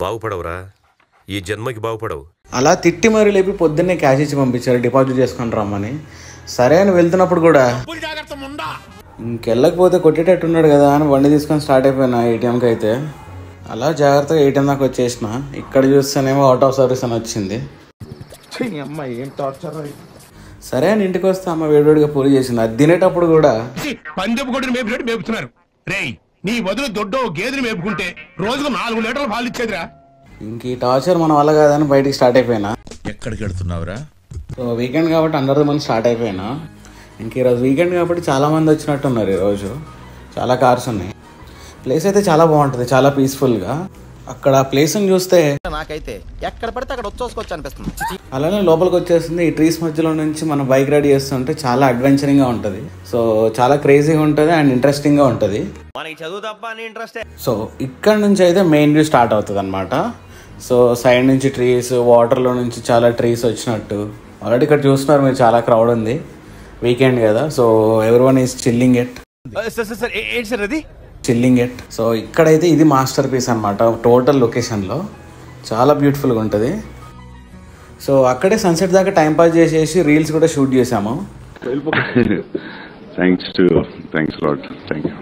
బాగుపడవురా, ఈ జన్మకి బాగుపడవు. అలా తిట్టి మరీ లేపి పొద్దున్నే క్యాష్ ఇచ్చి పంపించారు డిపాజిట్ చేసుకొని రమ్మని. సరే అని వెళ్తున్నప్పుడు కూడా ఇంకెళ్ళకపోతే కొట్టేటట్టున్నాడు కదా అని బండి తీసుకొని స్టార్ట్ అయిపోయినా ఏటీఎంకి. అయితే అలా జాగ్రత్తగా ఏటీఎం దాకా వచ్చేసిన. ఇక్కడ చూస్తేనేమో అవుట్ ఆఫ్ సర్వీస్ అని వచ్చింది. సరే అని ఇంటికి వస్తే అమ్మ వేడివేడిగా పూరి చేసింది. అది తినేటప్పుడు కూడా నీ వదులు దొడ్డో గేదెలు మేపుకుంటే రోజుకు 4 లీటర్లు పాలు ఇచ్చేదిరా. ఇంక ఈ టార్చర్ మన వల్ల కాదని బయటికి స్టార్ట్ అయిపోయినా. ఎక్కడికి వెళ్తున్నావురా? సో వీకెండ్ కాబట్టి అందరి మంది స్టార్ట్ అయిపోయినా. ఇంక ఈరోజు వీకెండ్ కాబట్టి చాలా మంది వచ్చినట్టున్నారు. ఈరోజు చాలా కార్స్ ఉన్నాయి. ప్లేస్ అయితే చాలా బాగుంటుంది, చాలా పీస్ఫుల్గా. అక్కడ ప్లేస్ని చూస్తే నాకైతే ఎక్కడ పడితే అక్కడ వచ్చేసుకోవచ్చు అనిపిస్తుంది. అలానే లోపలికి వచ్చేస్తుంది. ఈ ట్రీస్ మధ్యలో నుంచి మనం బైక్ రైడ్ చేస్తుంటే చాలా అడ్వెంచరింగ్గా ఉంటుంది. సో చాలా క్రేజీగా ఉంటుంది అండ్ ఇంట్రెస్టింగ్గా ఉంటుంది. మనకి చదువు తప్ప అని ఇంట్రెస్ట్. సో ఇక్కడ నుంచి అయితే మెయిన్ వ్యూ స్టార్ట్ అవుతుంది అనమాట. సో సైడ్ నుంచి ట్రీస్, వాటర్లో నుంచి చాలా ట్రీస్ వచ్చినట్టు. ఆల్రెడీ ఇక్కడ చూస్తున్నారు మీరు, చాలా క్రౌడ్ ఉంది, వీకెండ్ కదా. So everyone is chilling it. ఏంటి సార్ అది? Chilling it. సో ఇక్కడైతే ఇది మాస్టర్ పీస్ అనమాట. టోటల్ లొకేషన్లో చాలా బ్యూటిఫుల్గా ఉంటుంది. సో అక్కడే సన్సెట్ దాకా టైంపాస్ చేసేసి రీల్స్ కూడా షూట్ చేసాము. Thanks lot. Thank you.